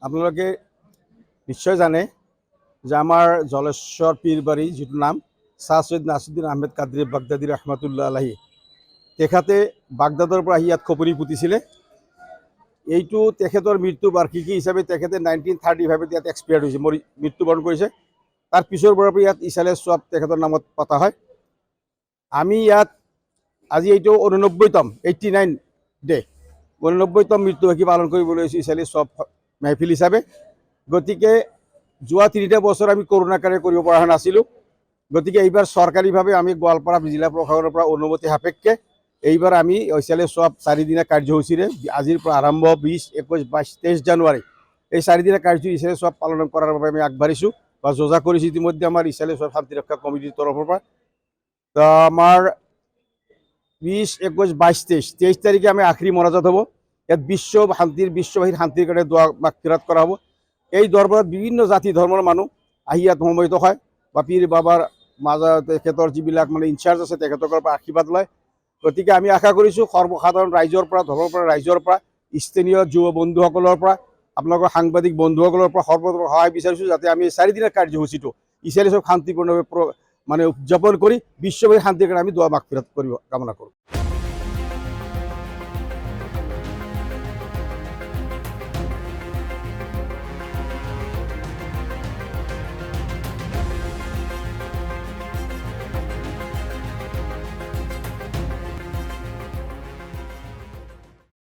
আপোনালোকে নিশ্চয় জানে যে আমাৰ জলেশ্বৰ পীৰবাৰী যিটো নাম শাহ সৈয়দ নাছিৰুদ্দিন আহমেদ কাদৰী বাগদাদী ৰহমাতুল্লাহ আলাইহি, তেখেতে বাগদাদৰ পৰা আহি ইয়াত খপৰি পুতিছিলে। এইটো তেখেতৰ মৃত্যু বাৰ্ষিকী হিচাপে তেখেতে 1935 ইয়াত এক্সপায়াৰ্ড হৈছে, মৃত্যুবৰণ কৰিছে। তাৰ পিছৰ পৰা ইয়াত ইছালে সোৱাব তেখেতৰ নামত পতা হয়। আমি ইয়াত আজি এইটো 89তম 89 ডে 89তম মৃত্যুবাৰ্ষিকী পালন কৰিবলৈ আহিছোঁ ইছালে সোৱাব মেহফিল হিচাপে। গতিকে যোৱা 3টা বছৰ আমি কৰোণাকাৰে কৰিব পৰা নাছিলোঁ। গতিকে এইবাৰ চৰকাৰীভাৱে আমি গোৱালপাৰা জিলা প্ৰশাসনৰ পৰা অনুমতি সাপেক্ষে এইবাৰ আমি ইছালে সোৱাব 4 দিনীয়া কাৰ্যসূচীৰে আজিৰ পৰা আৰম্ভ 20, 21, 22, 23 জানুৱাৰী এই 4 দিনীয়া কাৰ্যসূচী ইছালে সোৱাব পালন কৰাৰ বাবে আমি আগবাঢ়িছোঁ বা যোজা কৰিছোঁ ইতিমধ্যে আমাৰ ইছালে সোৱাব শান্তি ৰক্ষা কমিটিৰ তৰফৰ পৰা। তো আমাৰ 20, 21, 22, 23 তাৰিখে আমি আখৰি মনাজাত হ'ব। ইয়াত বিশ্ববাসীৰ শান্তিৰ কাৰণে দোৱা মাগফিৰাত কৰা হ'ব। এই দৰবাৰত বিভিন্ন জাতি ধৰ্মৰ মানুহ আহি ইয়াত সমবেত হয় বা পীৰ বাবাৰ মাজত তেখেতৰ যিবিলাক ইনচাৰ্জ আছে তেখেতৰ পৰা আশীৰ্বাদ লয়। গতিকে আমি আশা কৰিছোঁ সৰ্বসাধাৰণ ৰাইজৰ পৰা, ধৰ্মৰ পৰা, ৰাইজৰ পৰা, স্থানীয় যুৱ বন্ধুসকলৰ পৰা, আপোনালোকৰ সাংবাদিক বন্ধুসকলৰ পৰা সৰ্বত্ৰ সহায় বিচাৰিছোঁ যাতে আমি 4 দিনীয়া কাৰ্যসূচীটো ইছালে সোৱাব শান্তিপূৰ্ণভাৱে উদযাপন কৰি বিশ্ববাসীৰ শান্তিৰ কাৰণে আমি দোৱা মাগফিৰাত কৰিব কামনা কৰোঁ।